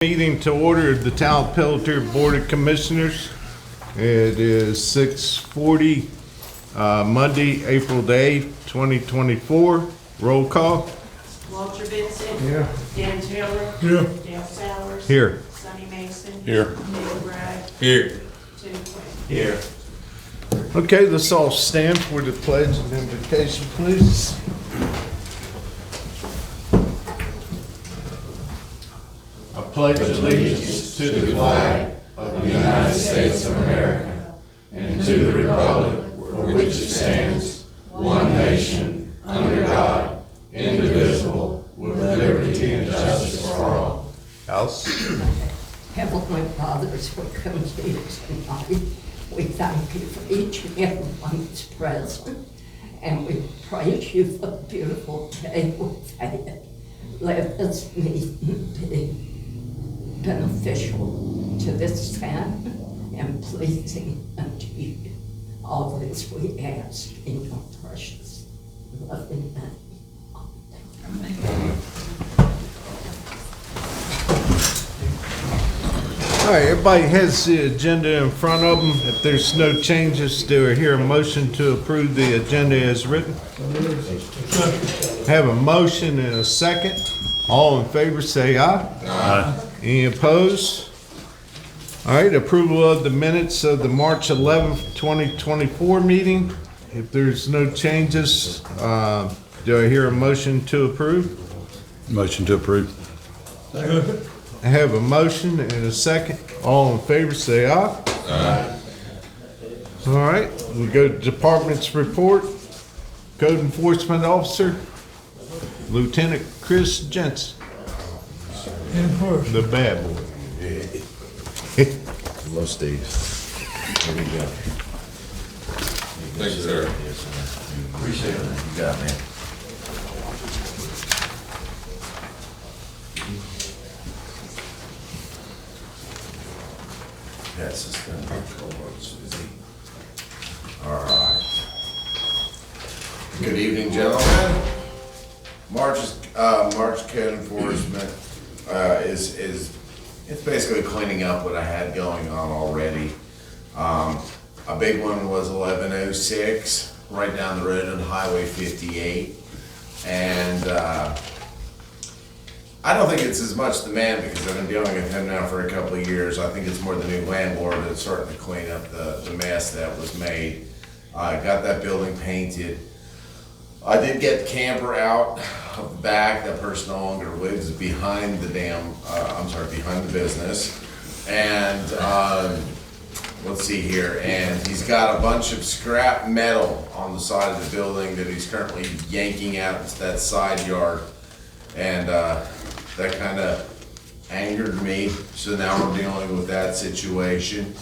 Meeting to order the Town of Pelletier Board of Commissioners. It is 6:40, Monday, April the 8th, 2024. Roll call. Walter Vincent. Here. Dan Taylor. Here. Dale Sowers. Here. Sonny Mason. Here. Neil Bragg. Here. Tim Quinn. Here. Okay, let's all stand for the pledge and invocation, please. I pledge allegiance to the flag of the United States of America and to the republic for which it stands, one nation, under God, indivisible, with liberty and justice for all. House. Heavenly Father, as we come to you tonight, we thank you for each and every one that's present, and we praise you for the beautiful day we've had. Let this meeting be beneficial to this town and pleasing unto you. All this we ask in your precious, loving name. Amen. All right, everybody has the agenda in front of them. If there's no changes, do I hear a motion to approve the agenda as written? Have a motion and a second. All in favor say aye. Aye. Any opposed? All right, approval of the minutes of the March 11th, 2024 meeting. If there's no changes, do I hear a motion to approve? Motion to approve. I have a motion and a second. All in favor say aye. Aye. All right, we go to department's report. Code Enforcement Officer, Lieutenant Chris Jensen. The bad boy. Most days. Here we go. Thank you, sir. Appreciate it. You got it, man. Yes, it's gonna be cold, Susie. All right. Good evening, gentlemen. March code enforcement is it's basically cleaning up what I had going on already. A big one was 1106 right down the road on Highway 58, and I don't think it's as much the man because I've been dealing with him now for a couple of years. I think it's more the new landlord that's starting to clean up the mess that was made. I got that building painted. I did get the camper out of the back. That person no longer lives behind the behind the business. And let's see here. And he's got a bunch of scrap metal on the side of the building that he's currently yanking out into that side yard. And that kind of angered me. So now we're dealing with that situation.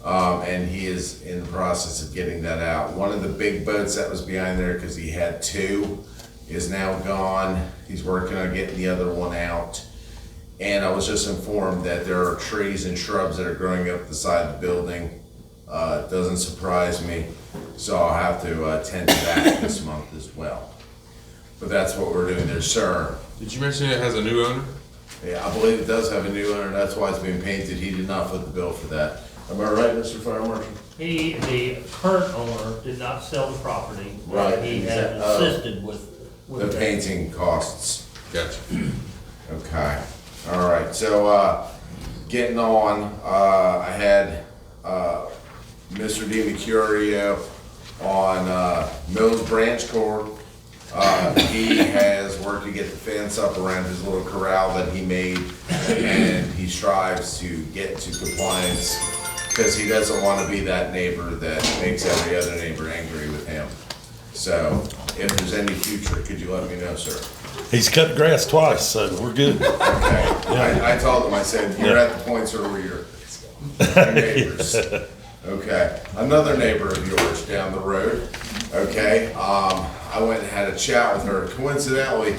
And he is in the process of getting that out. One of the big boats that was behind there, because he had two, is now gone. He's working on getting the other one out. And I was just informed that there are trees and shrubs that are growing up the side of the building. It doesn't surprise me, so I'll have to attend to that this month as well. But that's what we're doing there, sir. Did you mention it has a new owner? Yeah, I believe it does have a new owner. That's why it's being painted. He did not foot the bill for that. Am I right, Mr. Fire Marshal? The current owner did not sell the property. Right, He had assisted with The that. painting costs. Gotcha. Okay, all right, so, getting on, I had, Mr. DiMercurio on, Mills Branch Court. He has worked to get the fence up around his little corral that he made, and he strives to get to compliance because he doesn't want to be that neighbor that makes every other neighbor angry with him. So if there's any future, could you let me know, sir? He's cut grass twice, so we're good. Okay, I told him, I said, you're at the point, sir, where you're neighbors. Okay, another neighbor of yours down the road, okay, I went and had a chat with her coincidentally,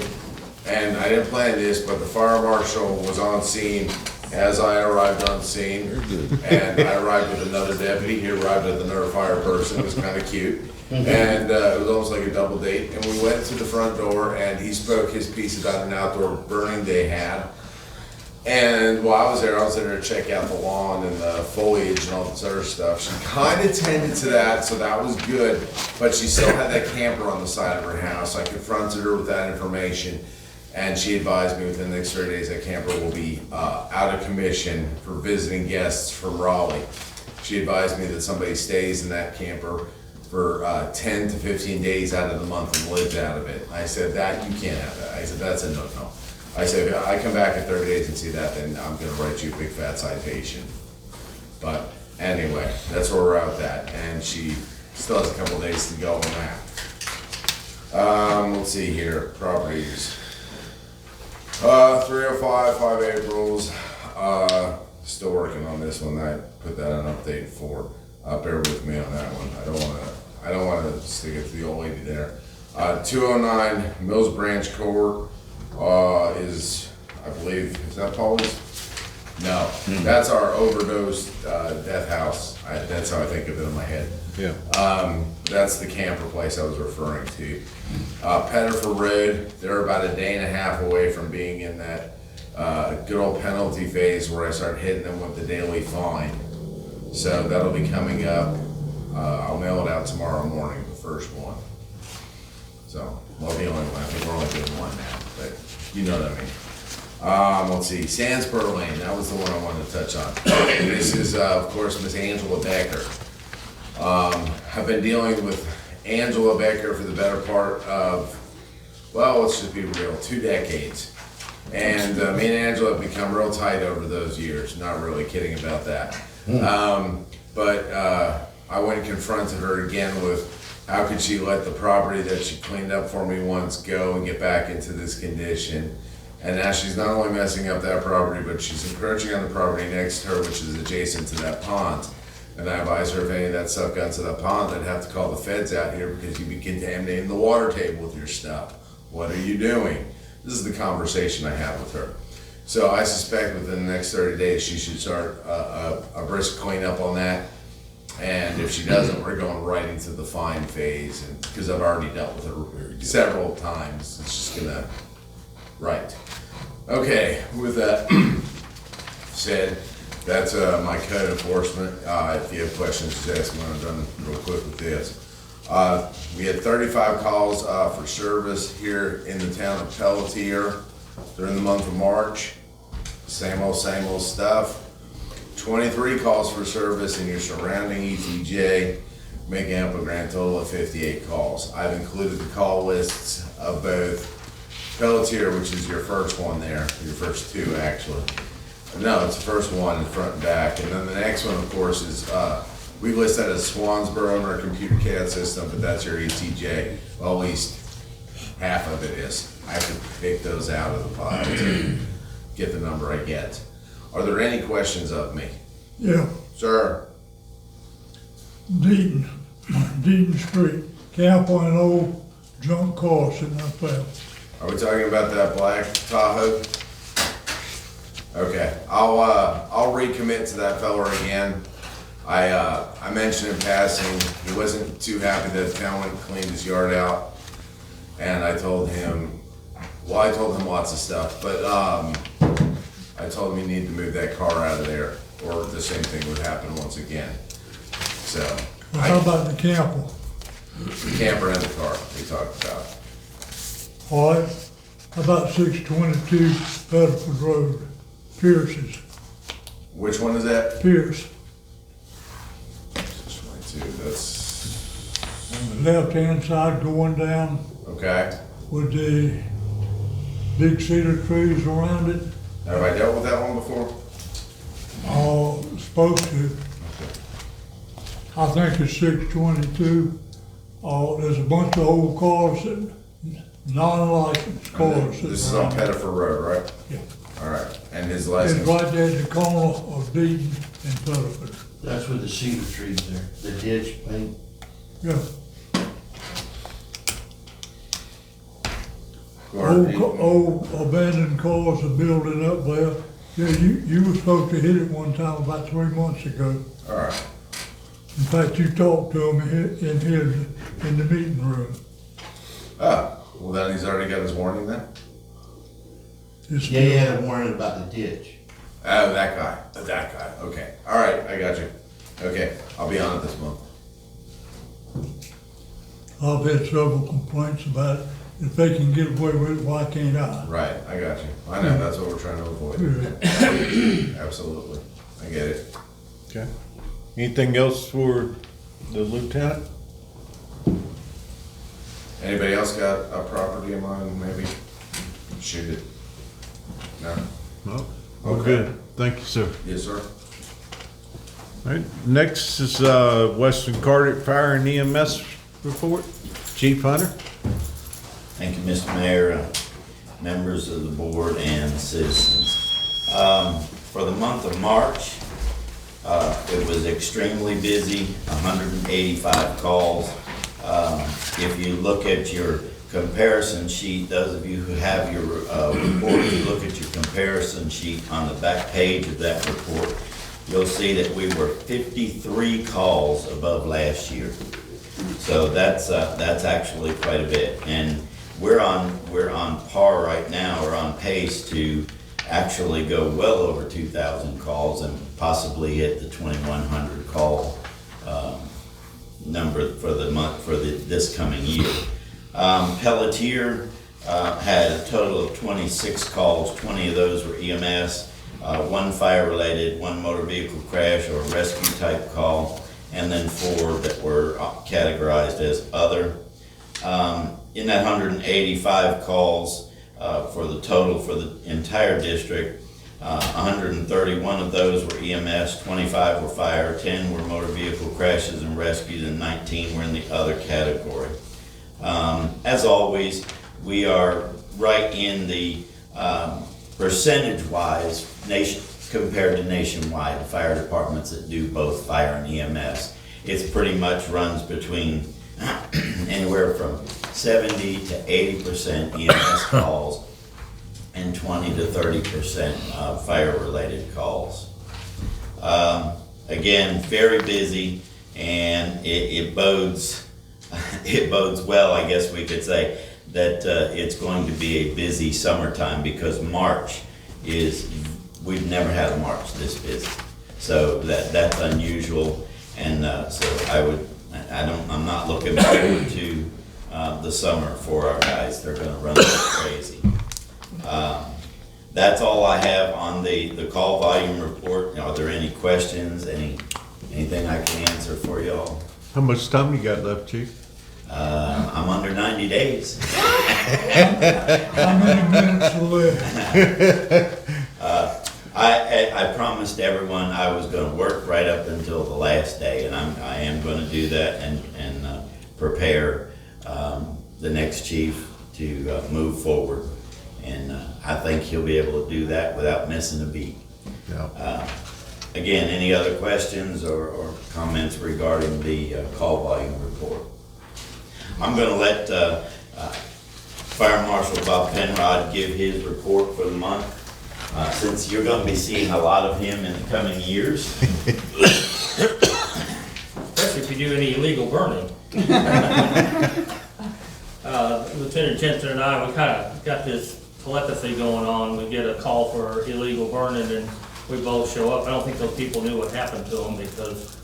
and I didn't plan this, but the fire marshal was on scene as I arrived on scene. And I arrived with another deputy, he arrived with another fire person, it was kinda cute. And it was almost like a double date, and we went to the front door and he spoke his piece about an outdoor burning they had. And while I was there to check out the lawn and the foliage and all this other stuff. She kind of tended to that, so that was good. But she still had that camper on the side of her house. I confronted her with that information, and she advised me within the next 30 days that camper will be out of commission for visiting guests from Raleigh. She advised me that somebody stays in that camper for 10 to 15 days out of the month and lives out of it. I said, that, you can't have that. I said, that's a no-no. I said, if I come back in 30 days and see that, then I'm gonna write you a big fat citation. But anyway, that's where we're at with that, and she still has a couple days to go on that. Let's see here, properties. 305, 5 Aprils, still working on this one. I put that on update for, bear with me on that one. I don't wanna stick it to the old lady there. 209 Mills Branch Court, is, I believe, is that Paul's? No, that's our overdose, death house. That's how I think of it in my head. Yeah. That's the camper place I was referring to. Pettifer Road, they're about a day and a half away from being in that, good old penalty phase where I start hitting them with the daily fine. So that'll be coming up. I'll mail it out tomorrow morning, the first one. So, well, the only one, I think we're only doing one now, but you know what I mean. Let's see, Sandsboro Lane, that was the one I wanted to touch on. This is, of course, Miss Angela Becker. I've been dealing with Angela Becker for the better part of, well, let's just be real, 2 decades. And me and Angela have become real tight over those years, not really kidding about that. But I went and confronted her again with, how could she let the property that she cleaned up for me once go and get back into this condition? And now she's not only messing up that property, but she's encroaching on the property next to her, which is adjacent to that pond. And I advised her if any of that stuff got to that pond, I'd have to call the feds out here because you'd be contaminating the water table with your stuff. What are you doing? This is the conversation I have with her. So I suspect within the next 30 days, she should start a brisk cleanup on that. And if she doesn't, we're going right into the fine phase, and because I've already dealt with her several times, it's just gonna, right. Okay, with that said, that's my code enforcement. If you have questions, just ask me when I'm done real quick with this. We had 35 calls for service here in the town of Pelletier during the month of March. Same old stuff. 23 calls for service in your surrounding ETJ, making up a grand total of 58 calls. I've included the call lists of both Pelletier, which is your first one there, your first 2 actually. No, it's the first one in front and back. And then the next one, of course, is, we list that as Swansboro in our computer CAD system, but that's your ETJ. Well, at least half of it is. I have to pick those out of the pile to get the number I get. Are there any questions of me? Yeah, Sir? Deaton Street, Cap on an old junk car sitting up there. Are we talking about that black Tahoe? Okay, I'll recommit to that fella again. I mentioned in passing, he wasn't too happy that the town went and cleaned his yard out. And I told him, well, I told him lots of stuff, but I told him he needed to move that car out of there, or the same thing would happen once again. So, Well, how about the camper? the camper and the car we talked about. All right, how about 622 Bedford Road, Pierce's, Which one is that? Pierce, 22, that's, on the left-hand side going down okay. with the big cedar trees around it. Have I dealt with that one before? Supposed to. I think it's 622. There's a bunch of old cars, non-licensed cars. This is on Pettifer Road, right? Yeah. All right, and his It's license? right there at the corner of Deaton and Pettifer. That's where the cedar trees there, the ditch thing. Yeah. Or- Old abandoned cars are building up there. Yeah, you were supposed to hit it one time about 3 months ago. All right, In fact, you talked to him in the meeting room. well then he's already got his warning then? It's Yeah, you still, had a warning about the ditch. Oh, that guy, okay, all right, I got you. Okay, I'll be on it this month. I've had several complaints about it. If they can get away with it, why can't I? Right, I got you. I know, that's what we're trying to avoid. Yeah. Absolutely, I get it. Okay. Anything else for the lieutenant? Anybody else got a property in mind, maybe? Shoot it. No? No. All Okay. good. Thank you, sir. Yes, sir. All right, next is Western Cardiac Fire and EMS report. Chief Hunter. Thank you, Mr. Mayor, members of the board and citizens. For the month of March, it was extremely busy, 185 calls. If you look at your comparison sheet, those of you who have your report, you look at your comparison sheet on the back page of that report, you'll see that we were 53 calls above last year. So that's actually quite a bit. And we're on par right now, we're on pace to actually go well over 2,000 calls and possibly hit the 2,100 call number for the month, for this coming year. Pelletier had a total of 26 calls, 20 of those were EMS, one fire related, one motor vehicle crash or rescue type call, and then 4 that were categorized as other. In that 185 calls for the total for the entire district, 131 of those were EMS, 25 were fire, 10 were motor vehicle crashes and rescues, and 19 were in the other category. As always, we are right in the percentage-wise compared to nationwide, the fire departments that do both fire and EMS. It's pretty much runs between anywhere from 70 to 80% EMS calls and 20 to 30% fire-related calls. Again, very busy, and it bodes well, I guess we could say, that it's going to be a busy summertime, because March we've never had a March this busy. So that's unusual, and so I'm not looking forward to the summer for our guys. They're gonna run like crazy. That's all I have on the call volume report. Are there any questions, anything I can answer for y'all? How much time you got left, Chief? I'm under 90 days. How many minutes left? I promised everyone I was going to work right up until the last day, and I am going to do that and prepare the next chief to move forward. And I think he'll be able to do that without missing a beat. Yeah. Again, any other questions or comments regarding the call volume report? I'm going to let Fire Marshal Bob Penrod give his report for the month, since you're going to be seeing a lot of him in the coming years. Especially if you do any illegal burning. Lieutenant Jensen and I, we kind of got this telepathy going on. We get a call for illegal burning and we both show up. I don't think those people knew what happened to them, because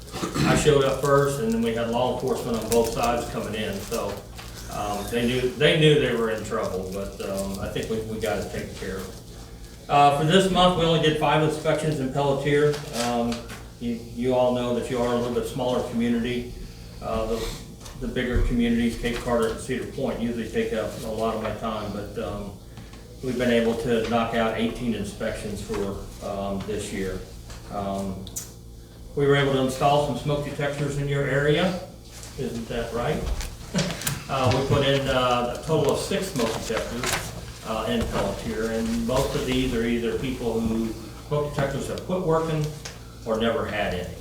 I showed up first and then we had law enforcement on both sides coming in. So they knew they were in trouble, but I think we got it taken care of. For this month, we only did 5 inspections in Pelletier. You all know that you are a little bit smaller community. The bigger communities, Cape Carter and Cedar Point, usually take up a lot of my time, but we've been able to knock out 18 inspections for this year. We were able to install some smoke detectors in your area. Isn't that right? We put in a total of 6 smoke detectors in Pelletier, and most of these are either people who smoke detectors have quit working or never had any.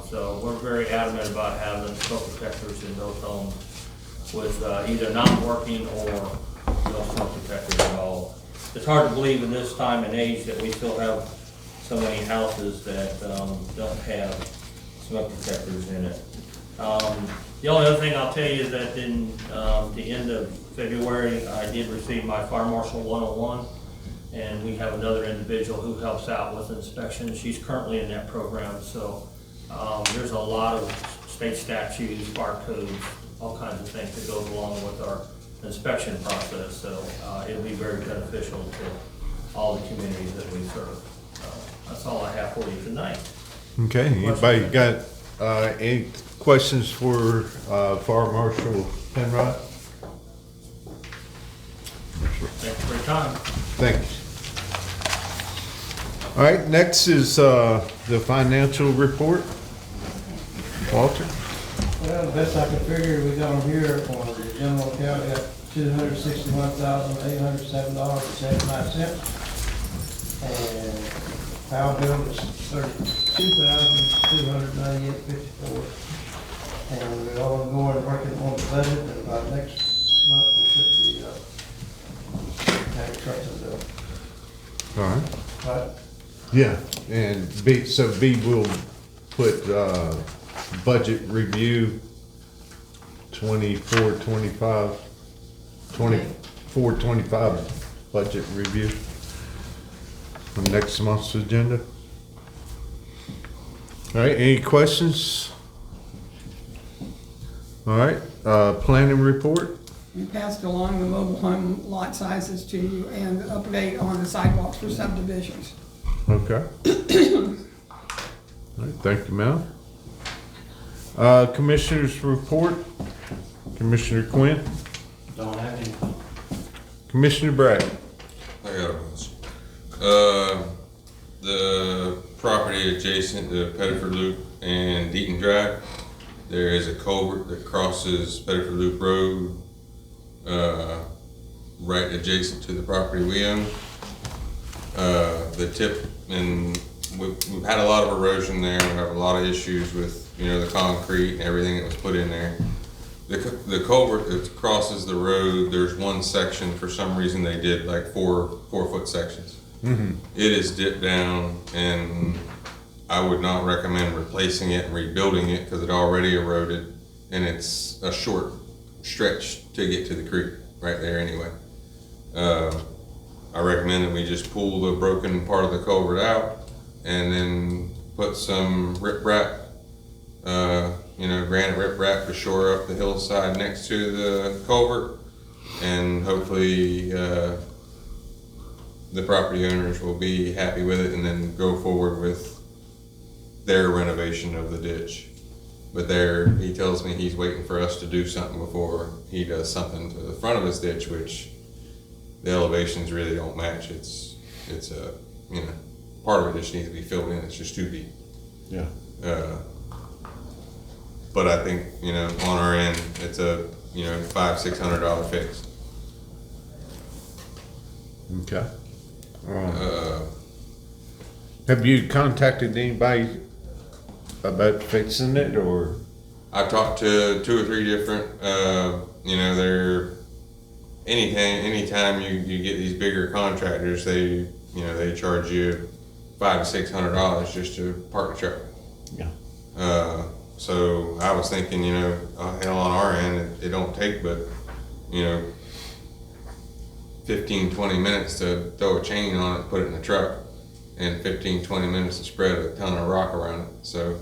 So we're very adamant about having smoke detectors in those homes with either not working or no smoke detectors at all. It's hard to believe in this time and age that we still have so many houses that don't have smoke detectors in it. The only other thing I'll tell you is that in the end of February, I did receive my Fire Marshal 101 And we have another individual who helps out with inspections. She's currently in that program, so there's a lot of state statutes, barcodes, all kinds of things that goes along with our inspection process. So it'll be very beneficial to all the communities that we serve. That's all I have for you tonight. Okay, anybody got any questions for Fire Marshal Penrod? Thanks for your time. Thanks. All right, next is the financial report. Walter? Well, the best I could figure, we got them here on the general account, we got $261,807.79. And power bill is $32,298.54. And we're all going working on the budget, and by next month, we should be, having trucks and bill. All right. But Yeah, and B will put budget review 24-25 budget review on next month's agenda. All right, any questions? All right, planning report. We passed along the mobile home lot sizes to you and the update on the sidewalks for subdivisions. Okay. All right, thank you, Mel. Commissioners report. Commissioner Quinn. don't have any. Commissioner Bragg. I got a bunch. The property adjacent to Pettiford Loop and Deaton Drive, there is a culvert that crosses Pettiford Loop Road, right adjacent to the property we own. The tip, and we've had a lot of erosion there. We have a lot of issues with, the concrete and everything that was put in there. The culvert that crosses the road, there's one section, for some reason they did like four-foot sections. Mm-hmm. It is dipped down, and I would not recommend replacing it and rebuilding it because it already eroded, and it's a short stretch to get to the creek right there anyway. I recommend that we just pull the broken part of the culvert out and then put some riprap, granite riprap to shore up the hillside next to the culvert, and hopefully the property owners will be happy with it and then go forward with their renovation of the ditch. But he tells me he's waiting for us to do something before he does something to the front of his ditch, which the elevations really don't match. It's part of it just needs to be filled in. It's just too deep. Yeah. But I think, on our end, it's a, $500-600 fix. Okay. Have you contacted anybody about fixing it, or? I've talked to 2 or 3 different, anytime you get these bigger contractors, they charge you $500 to $600 just to park a truck. Yeah. So I was thinking, hell, on our end, it don't take but, 15-20 minutes to throw a chain on it, put it in the truck, and 15-20 minutes to spread a ton of rock around it. So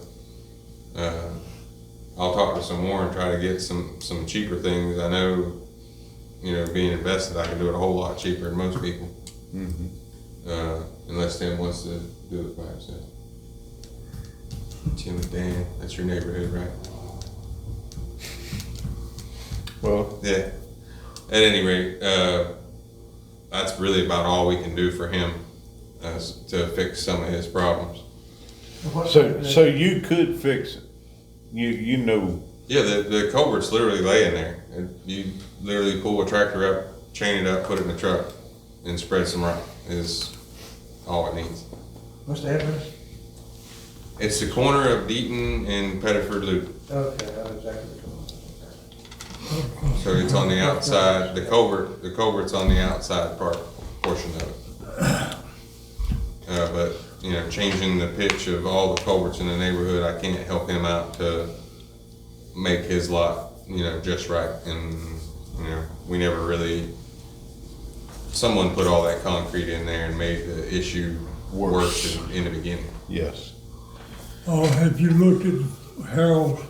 I'll talk to some more and try to get some cheaper things. I know, being invested, I can do it a whole lot cheaper than most people. Mm-hmm. Unless Tim wants to do it by himself. Tim and Dan, that's your neighborhood, right? Well, Yeah. At any rate, that's really about all we can do for him to fix some of his problems. so you could fix it. You know. Yeah, the culvert's literally laying there. You literally pull a tractor up, chain it up, put it in the truck, and spread some rock is all it needs. What's the address? It's the corner of Deaton and Pettiford Loop. Okay, I know exactly what you're talking about. So it's on the outside, the culvert's on the outside portion of it. But, changing the pitch of all the culverts in the neighborhood, I can't help him out to make his lot, just right. And, we never really someone put all that concrete in there and made the issue worse in the beginning. Yes. Have you looked at Harold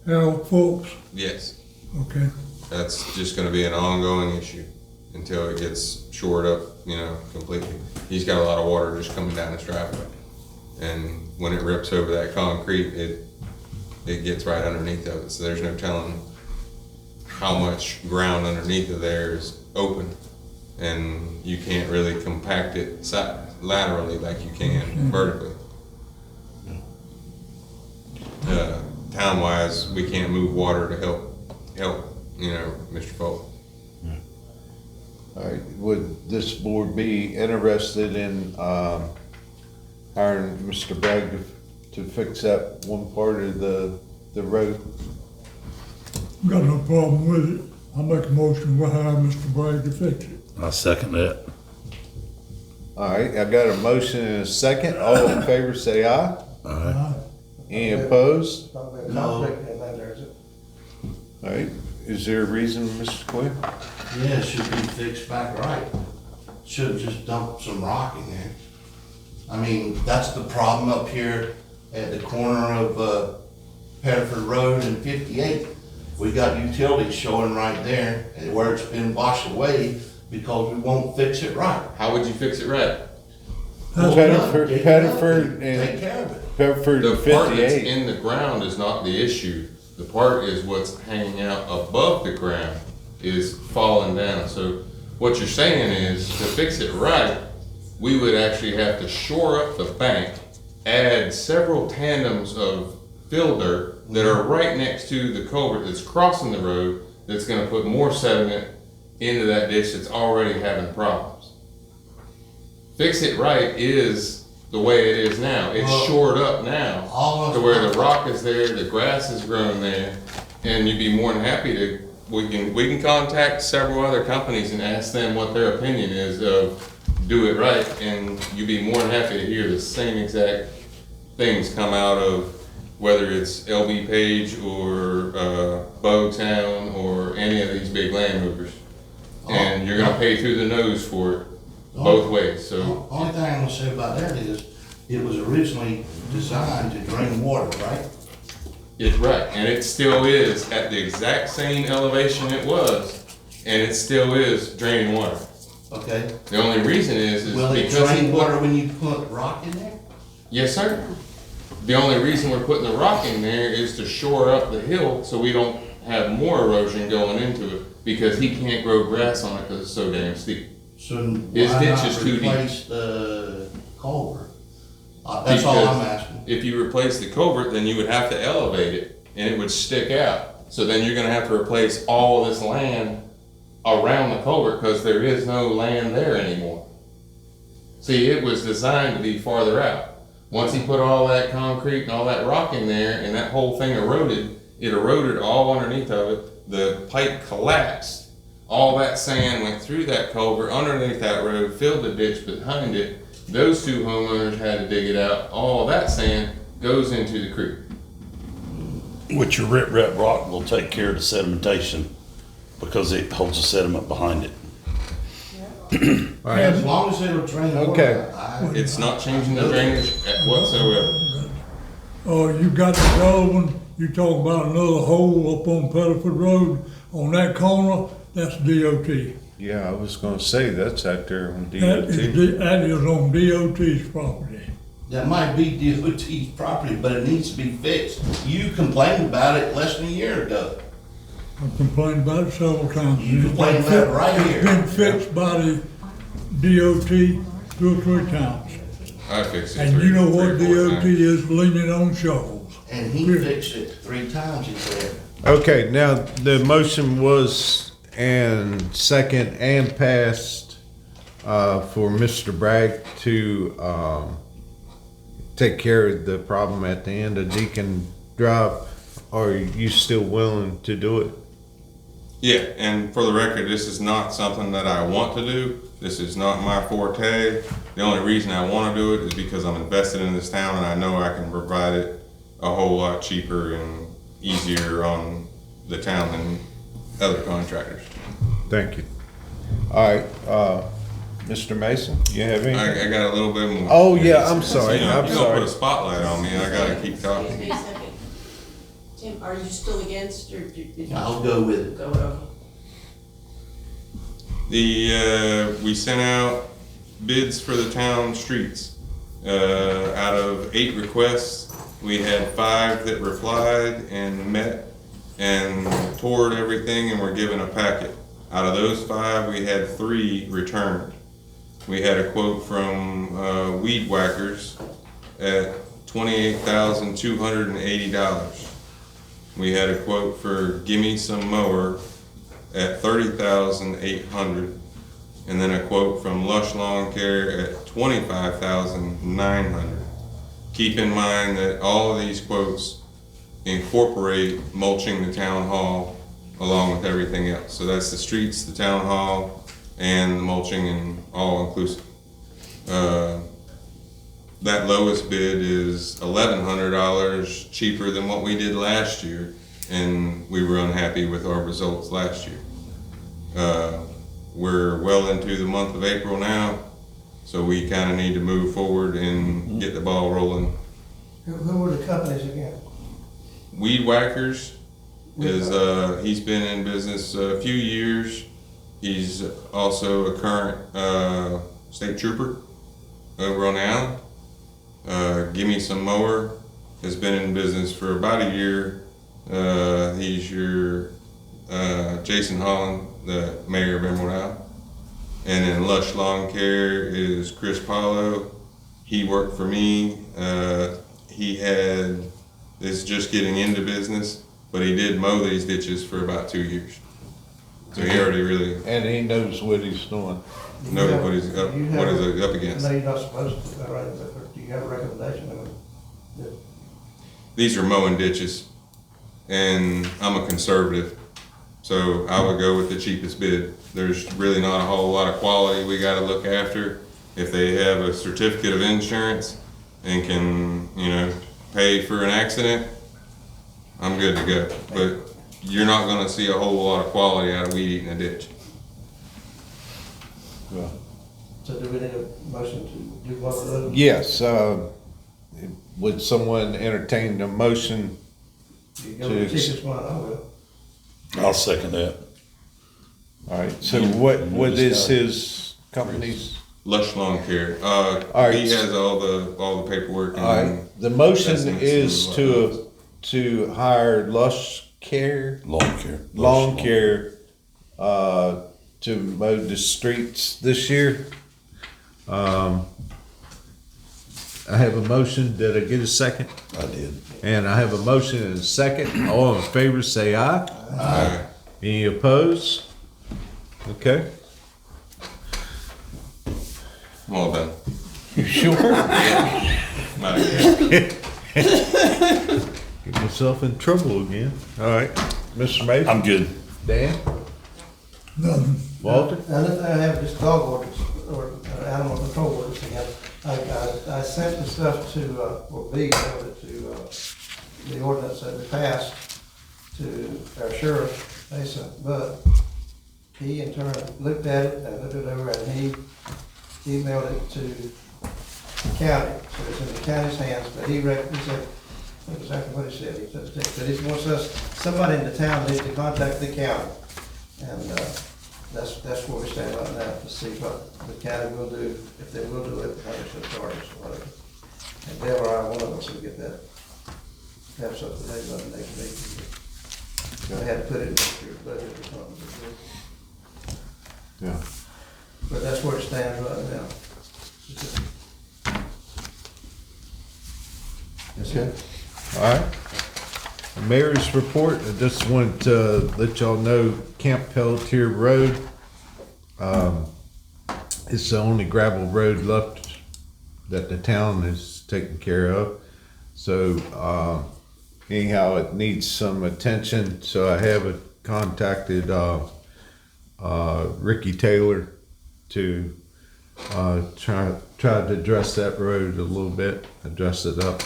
Fultz? Yes, Okay. that's just gonna be an ongoing issue until it gets shored up, completely. He's got a lot of water just coming down his driveway. And when it rips over that concrete, it gets right underneath of it, so there's no telling how much ground underneath of there is open. And you can't really compact it laterally like you can vertically. Town-wise, we can't move water to help, Mr. Folk. All right, would this board be interested in, hiring Mr. Bragg to fix that one part of the road? Got no problem with it. I'll make a motion to hire Mr. Bragg to fix it. I second that. All right, I got a motion and a second. All in favor, say aye. Aye. Any opposed? Not been conflict in there, is it? All right, is there a reason, Mr. Quinn? Yeah, it should be fixed back right. Should've just dumped some rock in there. I mean, that's the problem up here at the corner of, Pettiford Road and 58. We got utilities showing right there where it's been washed away because we won't fix it right. How would you fix it right? Pettiford Take and care of it. Pettiford The and part that's 58. in the ground is not the issue. The part is what's hanging out above the ground is falling down. So what you're saying is, to fix it right, we would actually have to shore up the bank, add several tandems of fill dirt that are right next to the culvert that's crossing the road, that's gonna put more sediment into that ditch that's already having problems. Fix it right is the way it is now. It's shored up now to where the rock is there, the grass is grown there, and you'd be more than happy to, we can contact several other companies and ask them what their opinion is of do it right, and you'd be more than happy to hear the same exact things come out of whether it's LB Page or Bowtown or any of these big land movers. And you're gonna pay through the nose for it both ways, so. Only thing I'm gonna say about that is, it was originally designed to drain water, right? It's right, and it still is at the exact same elevation it was, and it still is draining water. Okay? The only reason is Will it because drain water when you put rock in there? Yes, sir. The only reason we're putting the rock in there is to shore up the hill so we don't have more erosion going into it, because he can't grow grass on it because it's so damn steep. So His why ditch not is too deep. replace the culvert? That's all I'm asking. If you replace the culvert, then you would have to elevate it and it would stick out. So then you're gonna have to replace all this land around the culvert because there is no land there anymore. See, it was designed to be farther out. Once he put all that concrete and all that rock in there and that whole thing eroded, it eroded all underneath of it. The pipe collapsed. All that sand went through that culvert, underneath that road, filled the ditch behind it. Those two homeowners had to dig it out. All that sand goes into the creek. Which your rip rock will take care of the sedimentation because it holds the sediment behind it. As long as it'll drain water. Okay. It's not changing the drainage whatsoever. You got the other one, you talk about another hole up on Pettiford Road, on that corner, that's DOT. Yeah, I was gonna say, that's out there on That DOT. is on DOT's property. That might be DOT's property, but it needs to be fixed. You complained about it less than a year ago. I've complained about it several times. You complained about it right here. It's been fixed by the DOT 2 or 3 times. I fixed it. And you know what three or four DOT times. is, leaning on shovels. And he fixed it 3 times, he said. Okay, now, the motion was and second and passed, for Mr. Bragg to, take care of the problem at the end of Deacon Drive. Are you still willing to do it? Yeah, and for the record, this is not something that I want to do. This is not my forte. The only reason I want to do it is because I'm invested in this town and I know I can provide it a whole lot cheaper and easier on the town than other contractors. Thank you. All right, Mr. Mason, you have anything? I got a little bit more. Oh, yeah, I'm sorry, You know, I'm you don't put sorry. a spotlight on me, I gotta keep Excuse talking. me a second. Tim, are you still against, or did you? I'll go with it. Go, okay. We sent out bids for the town streets. Out of 8 requests, we had 5 that replied and met and toured everything and were given a packet. Out of those 5, we had 3 returned. We had a quote from Weed Whackers at $28,280. We had a quote for Gimme Some Mower at $30,800, and then a quote from Lush Lawn Care at $25,900. Keep in mind that all of these quotes incorporate mulching the town hall along with everything else. So that's the streets, the town hall, and the mulching, and all inclusive. That lowest bid is $1,100 cheaper than what we did last year, and we were unhappy with our results last year. We're well into the month of April now, so we kind of need to move forward and get the ball rolling. Who were the companies again? Weed Whackers is, he's been in business a few years. He's also a current state trooper over on the island. Gimme Some Mower has been in business for about a year. He's your Jason Holland, the mayor of Emerald Isle. And then Lush Lawn Care is Chris Paulo. He worked for me. He is just getting into business, but he did mow these ditches for about 2 years. So he already really And he knows what he's doing. knows what he's up I against. know you're not supposed to, right, but do you have a recommendation of it? These are mowing ditches, and I'm a conservative, so I would go with the cheapest bid. There's really not a whole lot of quality we gotta look after. If they have a certificate of insurance and can, pay for an accident, I'm good to go. But you're not gonna see a whole lot of quality out of weed eating a ditch. So do we need a motion to do one of those? Yes, would someone entertain the motion? You go with the cheapest one, I will. I'll second that. All right, so what is his company's? Lush Lawn Care. right. He has all the paperwork. All right, the motion estimates is and to hire Lush Care, Lawn care. Lawn Care, to mow the streets this year. I have a motion. Did I get a second? I did. And I have a motion and a second. All in favor, say aye. Aye. Any opposed? Okay. I'm all done. You sure? Not again. Get yourself in trouble again. All right, Mr. Mason. I'm good. Dan? Nothing. Walter? The other thing I have is dog orders, or animal control orders again. I sent the stuff to, or B, mailed it to, the ordinance that we passed to our sheriff, Mason, but he in turn looked at it and looked it over, and he emailed it to the county, so it's in the county's hands, but he said, that's exactly what he said. He said, that he wants somebody in the town needs to contact the county. And, that's where we stand right now, to see what the county will do, if they will do it, how they should charge us or whatever. And Dale or I, one of us will get that, have something they love and they can make it. They had to put it in your budget or something. Yeah. But that's where it stands right now. Okay. All right. The mayor's report, I just wanted to let y'all know Camp Pelletier Road, it's the only gravel road left that the town is taking care of. So, anyhow, it needs some attention, so I have contacted, Ricky Taylor to, try to address that road a little bit, address it up.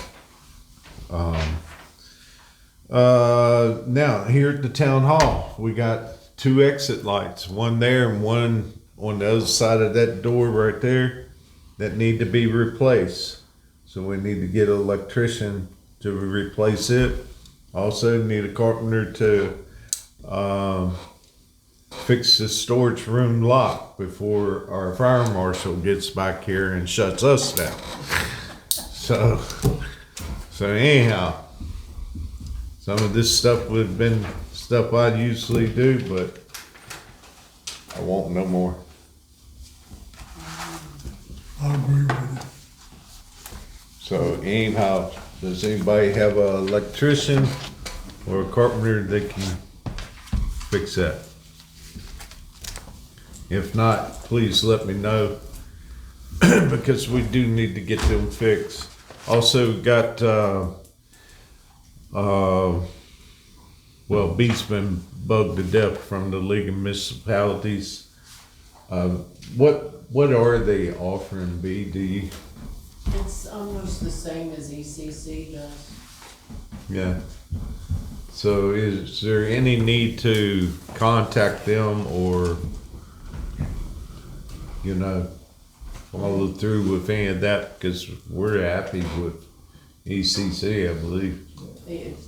Now here at the town hall, we got 2 exit lights, one there and one on the other side of that door right there that need to be replaced. So we need to get an electrician to replace it. Also need a carpenter to fix the storage room lock before our fire marshal gets back here and shuts us down. So anyhow, some of this stuff would have been stuff I'd usually do, but I won't no more. I agree with you. So anyhow, does anybody have an electrician or a carpenter that can fix that? If not, please let me know, because we do need to get them fixed. Also got, well, B's been bugged to death from the League of Municipalities. What are they offering, B? Do you? It's almost the same as ECC does. Yeah. So is there any need to contact them or, you know, follow through with any of that? Because we're happy with ECC, I believe.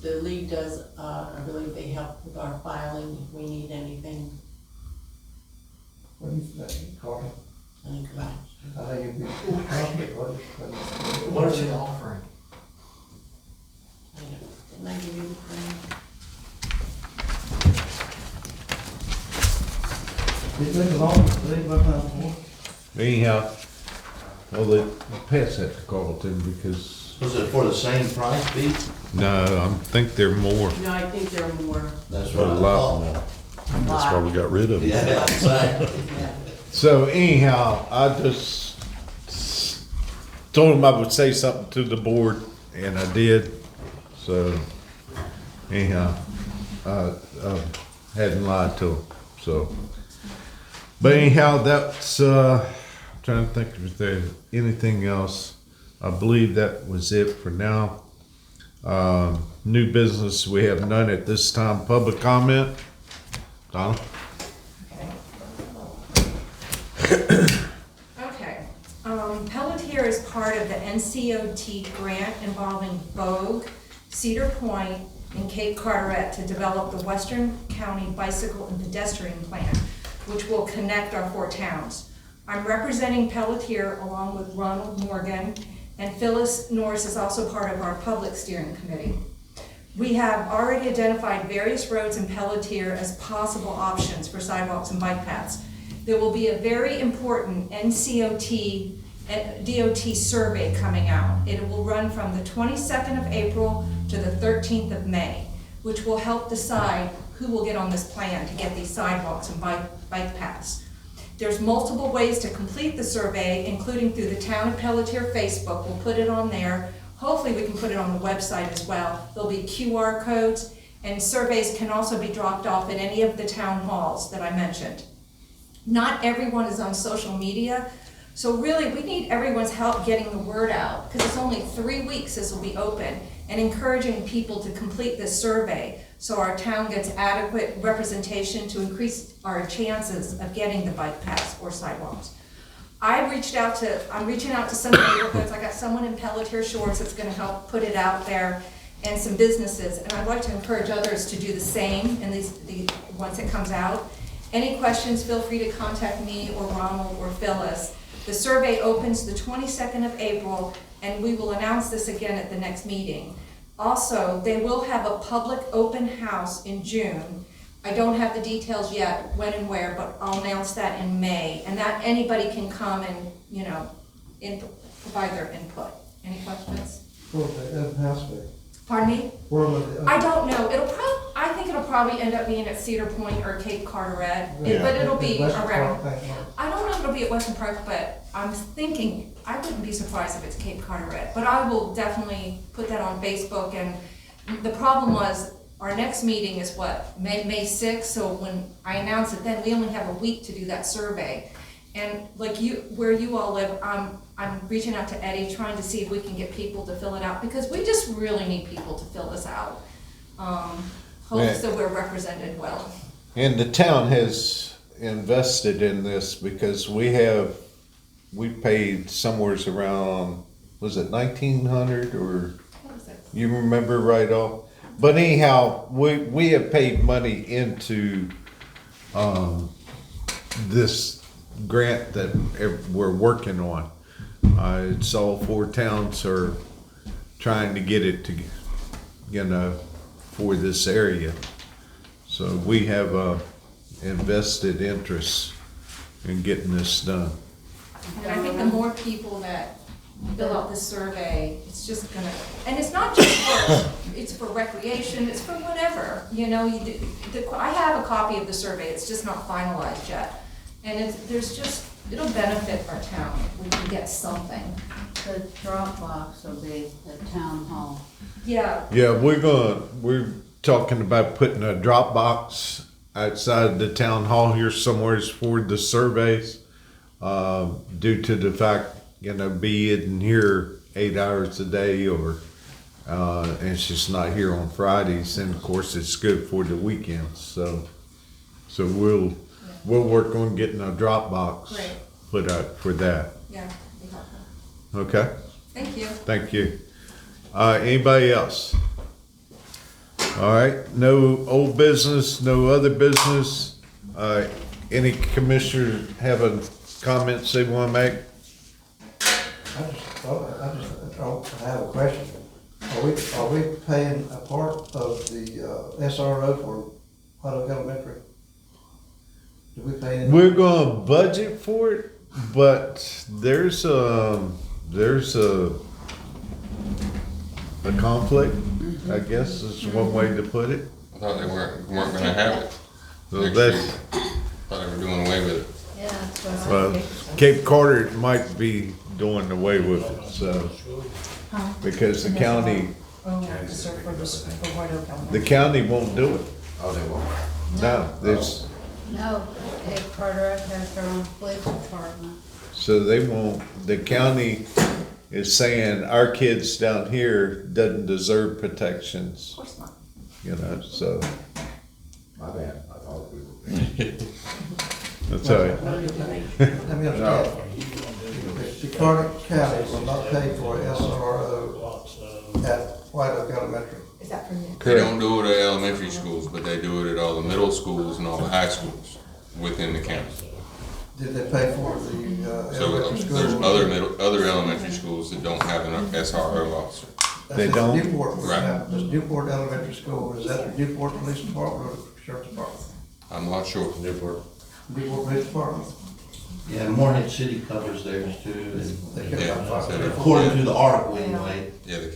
The league does, I believe they help with our filing if we need anything. What do you think, Carter? I think about it. I think it'd be appropriate, what What are they offering? I know. Didn't I give you the plan? Did they belong to the league one time before? Anyhow, well, they pass that to Carlton because, Was it for the same price, Pete? no, I think they're more. No, I think they're more. That's A what I lot thought. more. That's why we got rid of it. Yeah, exactly. Yeah. So anyhow, I just told him I would say something to the board, and I did. So anyhow, hadn't lied to him. So, but anyhow, that's I'm trying to think if there's anything else. I believe that was it for now. New business, we have none at this time. Public comment, Donna. Okay, Pelletier is part of the NCOT grant involving BOC, Cedar Point, and Cape Carteret to develop the Western County Bicycle and Pedestrian Plan, which will connect our 4 towns. I'm representing Pelletier along with Ronald Morgan, and Phyllis Norris is also part of our public steering committee. We have already identified various roads in Pelletier as possible options for sidewalks and bike paths. There will be a very important NCOT DOT survey coming out. It will run from the 22nd of April to the 13th of May, which will help decide who will get on this plan to get these sidewalks and bike paths. There's multiple ways to complete the survey, including through the Town of Pelletier Facebook. We'll put it on there. Hopefully we can put it on the website as well. There'll be QR codes, and surveys can also be dropped off at any of the town halls that I mentioned. Not everyone is on social media, so really we need everyone's help getting the word out, because it's only 3 weeks this will be open, and encouraging people to complete this survey so our town gets adequate representation to increase our chances of getting the bike paths or sidewalks. I'm reaching out to some neighborhoods. I got someone in Pelletier Shores that's gonna help put it out there, and some businesses, and I'd like to encourage others to do the same in once it comes out. Any questions, feel free to contact me or Ronald or Phyllis. The survey opens the 22nd of April, and we will announce this again at the next meeting. Also, they will have a public open house in June. I don't have the details yet, when and where, but I'll announce that in May, and that anybody can come and, you know, provide their input. Any questions? Where would the open house be? Pardon me? Where would the? I don't know. I think it'll probably end up being at Cedar Point or Cape Carteret, Yeah. but it'll be Western around. Park, thank you. I don't know if it'll be at Western Park, but I'm thinking, I wouldn't be surprised if it's Cape Carteret. But I will definitely put that on Facebook, and the problem was, our next meeting is what, May 6th, so when I announce it then, we only have a week to do that survey. And like where you all live, I'm reaching out to Eddie, trying to see if we can get people to fill it out, because we just really need people to fill this out. Hope so we're represented well. And the town has invested in this because we paid somewhere around, was it 1,900 or, you remember right off? But anyhow, we have paid money into, this grant that we're working on. It's all 4 towns are trying to get it to, for this area. So we have invested interest in getting this done. And I think the more people that fill out this survey, it's just gonna, and it's not just for, it's for recreation, it's for whatever, I have a copy of the survey, it's just not finalized yet. And it'll benefit our town if we can get something. The Dropbox will be at Town Hall. Yeah, Yeah, we're talking about putting a drop box outside the town hall here somewhere for the surveys, due to the fact, be in here 8 hours a day or, and it's just not here on Fridays. And of course, it's good for the weekends. So we'll work on getting a drop box Great. put out for that. yeah, be helpful. Okay? Thank you. Thank you. Anybody else? All right, no old business, no other business. Any commissioner have a comments they want to make? I have a question. Are we paying a part of the SRO for White Oak Elementary? Do we pay any? We're gonna budget for it, but there's a conflict, I guess is one way to put it. I thought they weren't gonna have it. So next that's, year. Thought they were doing away with it. Yeah, that's what I well, think. Cape Carter might be doing away with it, so, because the county, the county won't do it. Oh, they won't. No, there's, No, Cape Carteret has their own police department. so they won't, the county is saying our kids down here doesn't deserve protections, Of course not. so. My bad, I thought we were. That's all right. Let me understand. The Carter County will not pay for SRO at White Oak Elementary. Is that from you? They don't do it at elementary schools, but they do it at all the middle schools and all the high schools within the county. Did they pay for the So elementary school? there's other elementary schools that don't have an SRO officer. They don't? Newport, Right. Does Newport Elementary School, is that the Newport Police Department or the Sheriff's Department? I'm not sure. Newport. Newport Police Department? Yeah, Morehead City covers theirs too, and They get Yeah, about so five. according to the article anyway. Yeah, the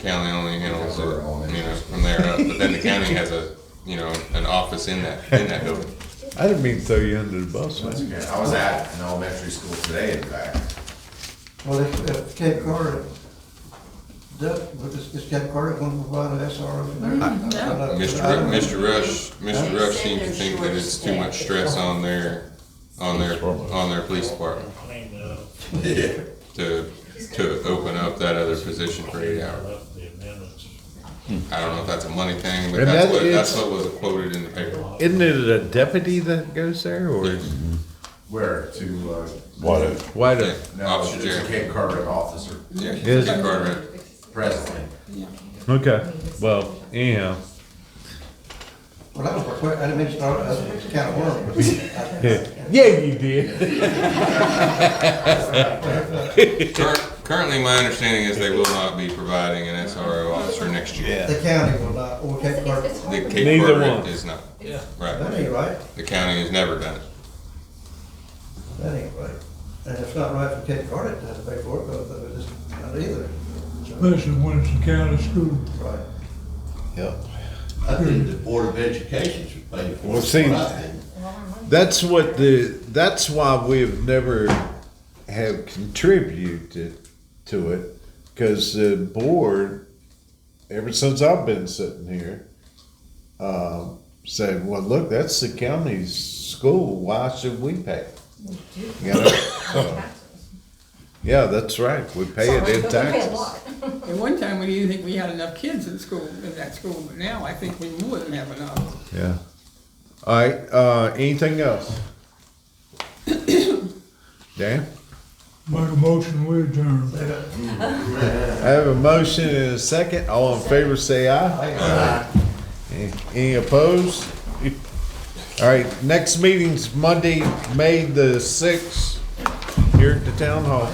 county only handles it, from there up, but then the county has an office in that building. I didn't mean to throw you under the bus, That's man. okay. I was at an elementary school today, in fact. Well, if Cape Carter, is Cape Carter going to provide an SRO for there? Mr. Rush seems to think that it's too much stress on their police department to open up that other position for 8 hours. I don't know if that's a money thing, but And that's what was quoted in the paper. Isn't it a deputy that goes there, or? Where, to, Why the? no, Officer it's a Jerry. Cape Carteret officer, Yeah, Is Cape it? Carteret. presently. Okay, well, anyhow. Well, that was my question, I didn't mean to start, that's kind of worm, but. Yeah, you did. Currently, my understanding is they will not be providing an SRO officer next year. The county will not, or Cape Carter, The Cape Neither Carteret one. is not. that Right. ain't right, The county has never done it. that ain't right. And it's not right for Cape Carter to have to pay for it, but it's not either. Especially when it's a county school. Right. Yep. I think the Board of Education should pay for it. Well, see, What I think. that's why we've never have contributed to it, because the board, ever since I've been sitting here, said, well, look, that's the county's school, why should we pay? So, yeah, that's right, we pay it in taxes. At one time, we didn't think we had enough kids in that school, but now I think we more than have enough. Yeah, All right, anything else? Dan? Make a motion, we adjourn. I have a motion and a second. All in favor, say aye. Any opposed? All right, next meeting's Monday, May the 6th, here at the town hall.